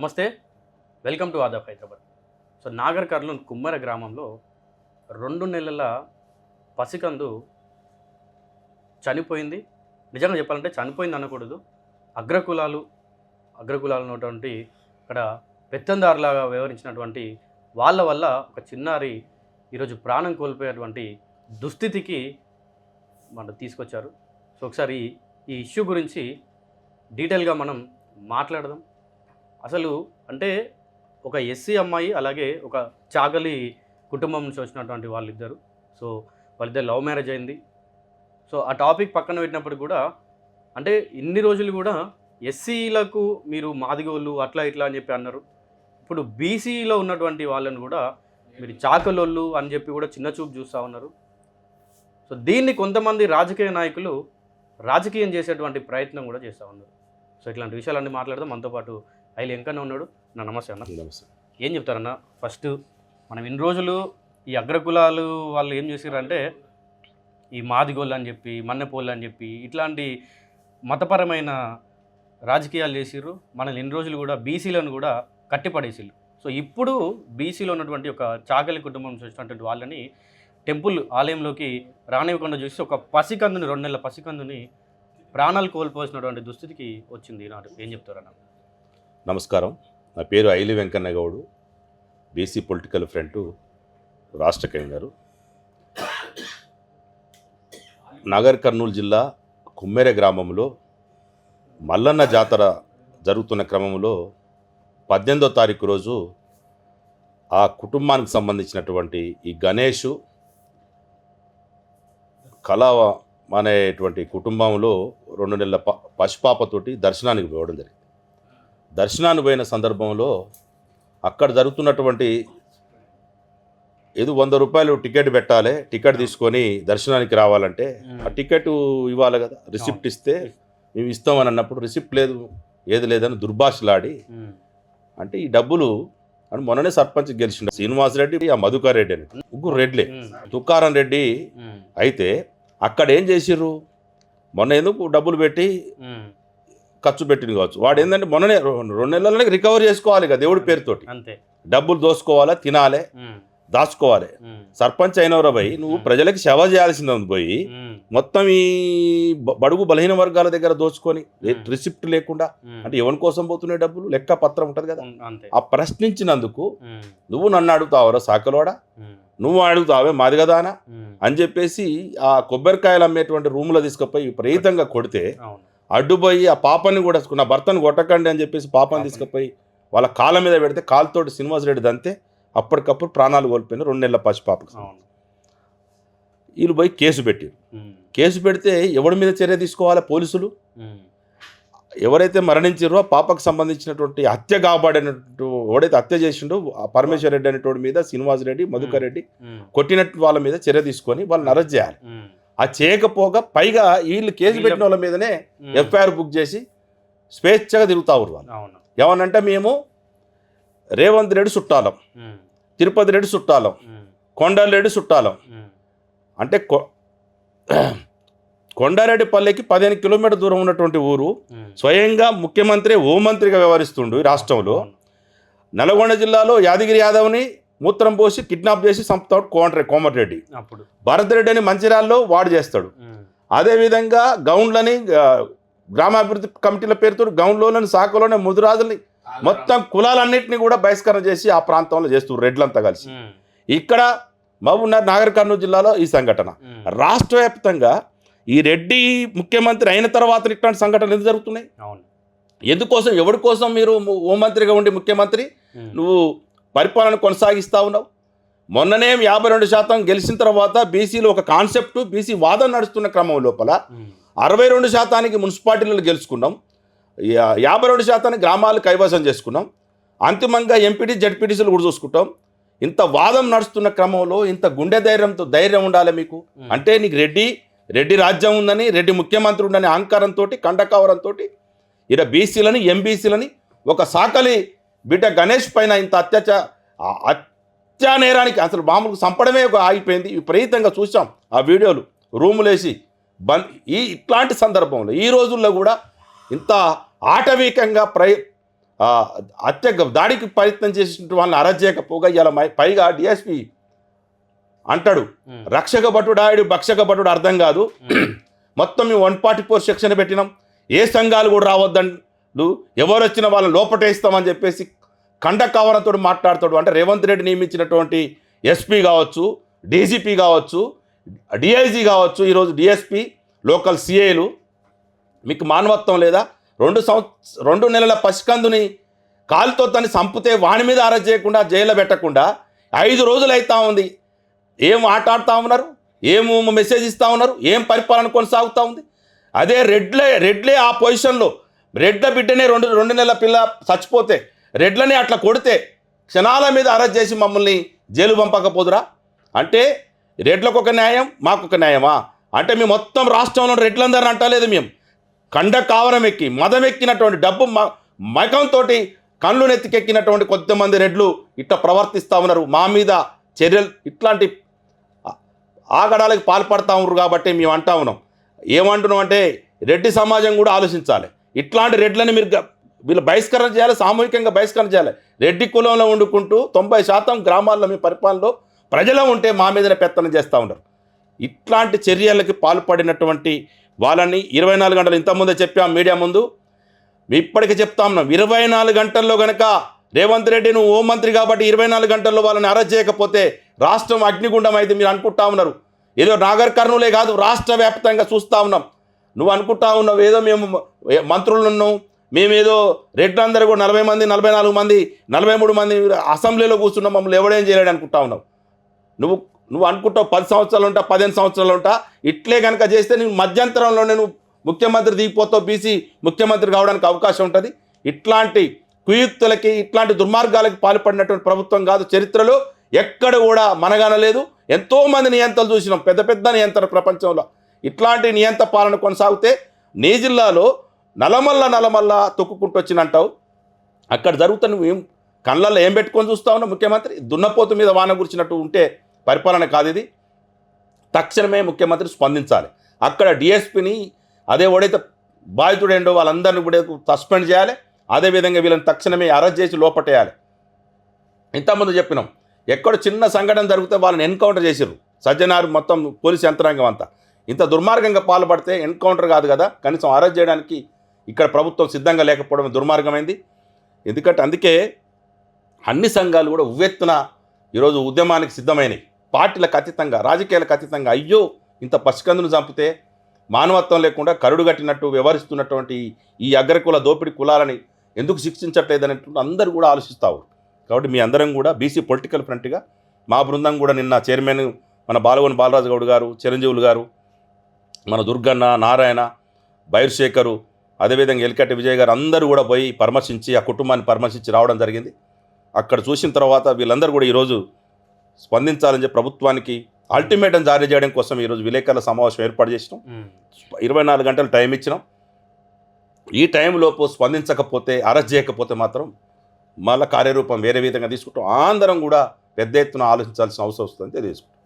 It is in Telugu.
నమస్తే, welcome to Aadab Hyderabad. So Nagar Kurnool కుమ్మర గ్రామంలో 2 నెలల పసికందు చనిపోయింది. నిజంగా చెప్పాలంటే చనిపోయింది అనకూడదు. అగ్రకులాలు ఉన్నటువంటి ఇక్కడ పెత్తందారులాగా వ్యవహరించినటువంటి వాళ్ళ వల్ల ఒక చిన్నారి ఈరోజు ప్రాణం కోల్పోయేటువంటి దుస్థితికి మనం తీసుకొచ్చారు. సో ఒకసారి ఈ ఇష్యూ గురించి డీటెయిల్గా మనం మాట్లాడదాం. అసలు అంటే ఒక ఎస్సీ అమ్మాయి అలాగే ఒక చాగలి కుటుంబం నుంచి వచ్చినటువంటి వాళ్ళిద్దరు. సో వాళ్ళిద్దరు లవ్ మ్యారేజ్ అయింది. సో ఆ టాపిక్ పక్కన పెట్టినప్పుడు కూడా అంటే ఇన్ని రోజులు కూడా ఎస్సీలకు మీరు మాదిగోళ్ళు అట్లా ఇట్లా అని చెప్పి అన్నారు. ఇప్పుడు బీసీలో ఉన్నటువంటి వాళ్ళని కూడా మీరు చాకలోళ్ళు అని చెప్పి కూడా చిన్న చూపు చూస్తూ ఉన్నారు. సో దీన్ని కొంతమంది రాజకీయ నాయకులు రాజకీయం చేసేటువంటి ప్రయత్నం కూడా చేస్తూ ఉన్నారు. సో ఇట్లాంటి విషయాలన్నీ మాట్లాడదాం. మనతో పాటు ఐలు వెంకన్న ఉన్నాడు. నా నమస్తే అన్న. నమస్తే. ఏం చెప్తారన్న? ఫస్ట్ మనం ఇన్ని రోజులు ఈ అగ్రకులాలు వాళ్ళు ఏం చేశారంటే ఈ మాదిగోళ్ళు అని చెప్పి మన్నెపోళ్ళు అని చెప్పి ఇట్లాంటి మతపరమైన రాజకీయాలు చేసిర్రు. మనల్ని ఇన్ని రోజులు కూడా బీసీలను కూడా కట్టిపడేసిర్రు. సో ఇప్పుడు బీసీలో ఉన్నటువంటి ఒక చాకలి కుటుంబం నుంచి వచ్చినటువంటి వాళ్ళని టెంపుల్ ఆలయంలోకి రానివ్వకుండా చూసి ఒక పసికందుని 2 నెలల పసికందుని ప్రాణాలు కోల్పోసినటువంటి దుస్థితికి వచ్చింది ఈనాడు. ఏం చెప్తారన్న? నమస్కారం. నా పేరు ఐలి వెంకన్న గౌడు, బీసీ పొలిటికల్ ఫ్రంట్ రాష్ట్ర కన్వీనరు. నాగర్ కర్నూలు జిల్లా కుమ్మెర గ్రామంలో మల్లన్న జాతర జరుగుతున్న క్రమంలో 18వ తారీఖు రోజు ఆ కుటుంబానికి సంబంధించినటువంటి ఈ గణేషు కళ అనేటువంటి కుటుంబంలో 2 నెలల పసిపాపతోటి దర్శనానికి పోవడం జరిగింది. దర్శనానికి పోయిన సందర్భంలో అక్కడ జరుగుతున్నటువంటి ఏదో 100 రూపాయలు టికెట్ పెట్టాలి, టికెట్ తీసుకొని దర్శనానికి రావాలంటే ఆ టికెట్ ఇవ్వాలి కదా, రిసిప్ట్ ఇస్తే మేము ఇస్తామని అన్నప్పుడు రిసిప్ట్ లేదు ఏది లేదని దుర్భాషలాడి అంటే ఈ డబ్బులు అని మొన్ననే సర్పంచ్ గెలిచిండు శ్రీనివాసరెడ్డి, ఆ మధుకర్ రెడ్డి అని 3 రెడ్లే, తుకారం రెడ్డి. అయితే అక్కడ ఏం చేసిర్రు, మొన్న ఎందుకు డబ్బులు పెట్టి ఖర్చు పెట్టింది కావచ్చు, వాడు ఏంటంటే మొన్ననే 2 నెలలనే రికవర్ చేసుకోవాలి కదా దేవుడి పేరుతోటి, డబ్బులు దోసుకోవాలా, తినాలి, దాచుకోవాలి. సర్పంచ్ అయినవరా భయ్, నువ్వు ప్రజలకి సేవ చేయాల్సింది పోయి మొత్తం ఈ బడుగు బలహీన వర్గాల దగ్గర దోచుకొని రిసిప్ట్ లేకుండా అంటే ఎవరి కోసం పోతున్నాయి డబ్బులు, లెక్క పత్రం ఉంటుంది కదా. ఆ ప్రశ్నించినందుకు నువ్వు నన్ను అడుగుతావరా సాకలోడా, నువ్వు అడుగుతావే మాది కదానా అని చెప్పేసి ఆ కొబ్బరికాయలు అమ్మేటువంటి రూములో తీసుకుపోయి విపరీతంగా కొడితే అడ్డుపోయి ఆ పాపని కూడా నా భర్తను కొట్టకండి అని చెప్పేసి పాపని తీసుకుపోయి వాళ్ళ కాళ్ళ మీద పెడితే కాలుతోటి శ్రీనివాసరెడ్డి దంతే అప్పటికప్పుడు ప్రాణాలు కోల్పోయిన 2 నెలల పసిపాపకు. వీళ్ళు పోయి కేసు పెట్టారు. కేసు పెడితే ఎవరి మీద చర్య తీసుకోవాలి? పోలీసులు. ఎవరైతే మరణించారో ఆ పాపకు సంబంధించినటువంటి హత్య కాబడినట్టు ఎవడైతే హత్య చేసిండో ఆ పరమేశ్వర్ రెడ్డి అనేటువంటి మీద శ్రీనివాసరెడ్డి, మధుకర్ రెడ్డి కొట్టినట్టు వాళ్ళ మీద చర్య తీసుకొని వాళ్ళని అరెస్ట్ చేయాలి. ఆ చేయకపోగా పైగా వీళ్ళు కేసు పెట్టిన వాళ్ళ మీదనే ఎఫ్ఐఆర్ బుక్ చేసి స్వేచ్ఛగా తిరుగుతారు వాళ్ళు. ఏమనంటే మేము రేవంత్ రెడ్డి చుట్టాలం, తిరుపతి రెడ్డి చుట్టాలం, కొండారెడ్డి చుట్టాలం. అంటే కొండారెడ్డిపల్లికి 15 కిలోమీటర్ దూరం ఉన్నటువంటి ఊరు. స్వయంగా ముఖ్యమంత్రి హోంమంత్రిగా వ్యవహరిస్తుండు ఈ రాష్ట్రంలో. నల్గొండ జిల్లాలో యాదగిరి యాదవ్ని మూత్రం పోసి కిడ్నాప్ చేసి చంపుతాడు కోమటిరెడ్డి. భరత్ రెడ్డి అని మంచిర్యాలలో వాడు చేస్తాడు. అదేవిధంగా గౌండ్లని గ్రామాభివృద్ధి కమిటీల పేరుతో గౌండ్లోని శాఖలోనే ముదిరాజుల్ని మొత్తం కులాలన్నింటినీ కూడా బహిష్కరణ చేసి ఆ ప్రాంతంలో చేస్తున్నారు రెడ్లంతా కలిసి. ఇక్కడ మహబూబ్నగర్ నాగర్ కర్నూలు జిల్లాలో ఈ సంఘటన. రాష్ట్ర వ్యాప్తంగా ఈ రెడ్డి ముఖ్యమంత్రి అయిన తర్వాత ఇట్లాంటి సంఘటనలు ఎందుకు జరుగుతున్నాయి? ఎందుకోసం, ఎవరి కోసం మీరు హోంమంత్రిగా ఉండి ముఖ్యమంత్రి నువ్వు పరిపాలన కొనసాగిస్తూ ఉన్నావు? మొన్ననే 52% గెలిచిన తర్వాత బీసీలో ఒక కాన్సెప్ట్, బీసీ వాదన నడుస్తున్న క్రమం లోపల 62% మున్సిపాలిటీలను గెలుచుకున్నాం, 52% గ్రామాలు కైవసం చేసుకున్నాం, అంతిమంగా ఎంపీటీ జడ్పీటీసీలు కూడా చూసుకుంటాం. ఇంత వాదం నడుస్తున్న క్రమంలో ఇంత గుండె ధైర్యం ఉండాలి మీకు. అంటే నీకు రెడ్డి రాజ్యం ఉందని, రెడ్డి ముఖ్యమంత్రి ఉండని అహంకారంతో, కండకావరంతో ఇలా బీసీలని ఎంబీసీలని ఒక సాకలి బిడ్డ గణేష్ పైన ఇంత హత్యానేరానికి అసలు మామూలుగా చంపడమే ఆగిపోయింది. విపరీతంగా చూసాం ఆ వీడియోలు, రూములేసి ఇట్లాంటి సందర్భంలో ఈ రోజుల్లో కూడా ఇంత ఆటవీకంగా హత్య దాడికి ప్రయత్నం చేసిన వాళ్ళని అరెస్ట్ చేయకపోగా ఇలా పైగా డిఎస్పి అంటాడు రక్షక భటుడాయుడు భక్షక భటుడు అర్థం కాదు, మొత్తం మేము 144 సెక్షన్ పెట్టినాం, ఏ సంఘాలు కూడా రావద్దండు, ఎవరు వచ్చినా వాళ్ళని లోపటేస్తామని చెప్పేసి కండకావరంతో మాట్లాడుతాడు. అంటే రేవంత్ రెడ్డి నియమించినటువంటి ఎస్పీ కావచ్చు, డీజీపీ కావచ్చు, డిఐజీ కావచ్చు, ఈరోజు డిఎస్పీ, లోకల్ సిఐలు, మీకు మానవత్వం లేదా? 2 నెలల పసికందుని కాలుతో తను చంపితే వాని మీద అరెస్ట్ చేయకుండా జైల్లో పెట్టకుండా 5 రోజులు అవుతా ఉంది. ఏం ఆటాడుతూ ఉన్నారు, ఏం మెసేజ్ ఇస్తూ ఉన్నారు, ఏం పరిపాలన కొనసాగుతూ ఉంది? అదే రెడ్లే ఆ పొజిషన్లో రెడ్ల బిడ్డనే 2 నెలల పిల్ల చచ్చిపోతే రెడ్లని అట్లా కొడితే క్షణాల మీద అరెస్ట్ చేసి మమ్మల్ని జైలు పంపకపోదురా? అంటే రెడ్లకు ఒక న్యాయం, మాకు ఒక న్యాయమా? అంటే మేము మొత్తం రాష్ట్రంలో రెడ్లందరిని అంటలేదు, మేము కండ కావరం ఎక్కి మదం ఎక్కినటువంటి డబ్బు మకంతో కళ్ళు నెత్తికెక్కినటువంటి కొంతమంది రెడ్లు ఇట్లా ప్రవర్తిస్తూ ఉన్నారు. మా మీద చర్యలు ఇట్లాంటి ఆగడాలకు పాల్పడతా ఉన్నారు. కాబట్టి మేము అంటా ఉన్నాం, ఏమంటున్నాం అంటే రెడ్డి సమాజం కూడా ఆలోచించాలి. ఇట్లాంటి రెడ్లని మీరు వీళ్ళు బహిష్కరణ చేయాలి, సామూహికంగా బహిష్కరణ చేయాలి. రెడ్డి కులంలో వండుకుంటూ 90% గ్రామాల్లో మీ పరిపాలనలో ప్రజలు ఉంటే మా మీదనే పెత్తనం చేస్తూ ఉన్నారు. ఇట్లాంటి చర్యలకి పాల్పడినటువంటి వాళ్ళని 24 గంటలు ఇంతకుముందే చెప్పాం మీడియా ముందు, ఇప్పటికీ చెప్తా ఉన్నాం, 24 గంటల్లో కనుక రేవంత్ రెడ్డి నువ్వు హోంమంత్రి కాబట్టి 24 గంటల్లో వాళ్ళని అరెస్ట్ చేయకపోతే రాష్ట్రం అగ్నిగుండం అయితే మీరు అనుకుంటా ఉన్నారు. ఏదో నాగర్ కర్నూలే కాదు, రాష్ట్ర వ్యాప్తంగా చూస్తూ ఉన్నాం. నువ్వు అనుకుంటా ఉన్నావు ఏదో మేము మంత్రులు ఉన్నాం, మేమేదో రెడ్లందరూ కూడా 40 మంది 44 మంది 43 మంది అసెంబ్లీలో కూర్చున్నాం, మమ్మల్ని ఎవడేం చేయలేడు అనుకుంటా ఉన్నావు. నువ్వు అనుకుంటావు 10 సంవత్సరాలు ఉంటా 15 సంవత్సరాలు ఉంటా. ఇట్లే కనుక చేస్తే నువ్వు మధ్యంతరంలోనే నువ్వు ముఖ్యమంత్రి దిగిపోతావు, బీసీ ముఖ్యమంత్రి కావడానికి అవకాశం ఉంటుంది. ఇట్లాంటి కుయుక్తులకి ఇట్లాంటి దుర్మార్గాలకి పాల్పడినటువంటి ప్రభుత్వం కాదు చరిత్రలో ఎక్కడ కూడా మనగానలేదు. ఎంతోమంది నియంత్రణలు చూసినాం, పెద్ద పెద్ద నియంత్రణ ప్రపంచంలో. ఇట్లాంటి నియంత్ర పాలన కొనసాగితే నీ జిల్లాలో నలమల్ల తొక్కుకుంటూ వచ్చినంటావు. అక్కడ జరుగుతున్న నువ్వు కళ్ళల్లో ఏం పెట్టుకొని చూస్తా ఉన్నావు? ముఖ్యమంత్రి దున్నపోతు మీద వాన గురిచినట్టు ఉంటే పరిపాలన కాదు ఇది. తక్షణమే ముఖ్యమంత్రి స్పందించాలి. అక్కడ డిఎస్పీని అదే ఓడైతే బాధితుడేండో వాళ్ళందరినీ కూడా సస్పెండ్ చేయాలి. అదేవిధంగా వీళ్ళని తక్షణమే అరెస్ట్ చేసి లోపటేయాలి. ఇంతకుముందు చెప్పినాం, ఎక్కడ చిన్న సంఘటన జరిగితే వాళ్ళని ఎన్కౌంటర్ చేసిర్రు సజ్జనారు, మొత్తం పోలీసు యంత్రాంగం అంతా. ఇంత దుర్మార్గంగా పాల్పడితే ఎన్కౌంటర్ కాదు కదా, కనీసం అరెస్ట్ చేయడానికి ఇక్కడ ప్రభుత్వం సిద్ధంగా లేకపోవడం దుర్మార్గమైంది. ఎందుకంటే అందుకే అన్ని సంఘాలు కూడా ఉవ్వెత్తున ఈరోజు ఉద్యమానికి సిద్ధమైనవి. పార్టీలకు అతీతంగా, రాజకీయాలకు అతీతంగా, అయ్యో ఇంత పసికందును చంపితే మానవత్వం లేకుండా కరుడు కట్టినట్టు వ్యవహరిస్తున్నటువంటి ఈ అగ్రకుల దోపిడీ కులాలని ఎందుకు శిక్షించట్లేదనేటువంటి అందరూ కూడా ఆలోచిస్తావు. కాబట్టి మీ అందరం కూడా బీసీ పొలిటికల్ ఫ్రంట్గా మా బృందం కూడా నిన్న చైర్మన్ మన బాలవని బాలరాజు గౌడ్ గారు, చిరంజీవులు గారు, మన దుర్గన్న, నారాయణ, బైర్శేఖరు, అదేవిధంగా ఎల్కట్టి విజయ్ గారు అందరూ కూడా పోయి పరామర్శించి ఆ కుటుంబాన్ని పరామర్శించి రావడం జరిగింది. అక్కడ చూసిన తర్వాత వీళ్ళందరూ కూడా ఈరోజు స్పందించాలని చెప్పి ప్రభుత్వానికి అల్టిమేటం జారీ చేయడం కోసం ఈరోజు విలేకరుల సమావేశం ఏర్పాటు చేసినాం. 24 గంటలు టైం ఇచ్చినాం. ఈ టైంలోపు స్పందించకపోతే, అరెస్ట్ చేయకపోతే మాత్రం మళ్ళీ కార్యరూపం వేరే విధంగా తీసుకుంటాం. అందరం కూడా పెద్ద ఎత్తున ఆలోచించాల్సిన అవసరం వస్తుందని తెలియజేసుకుంటాం.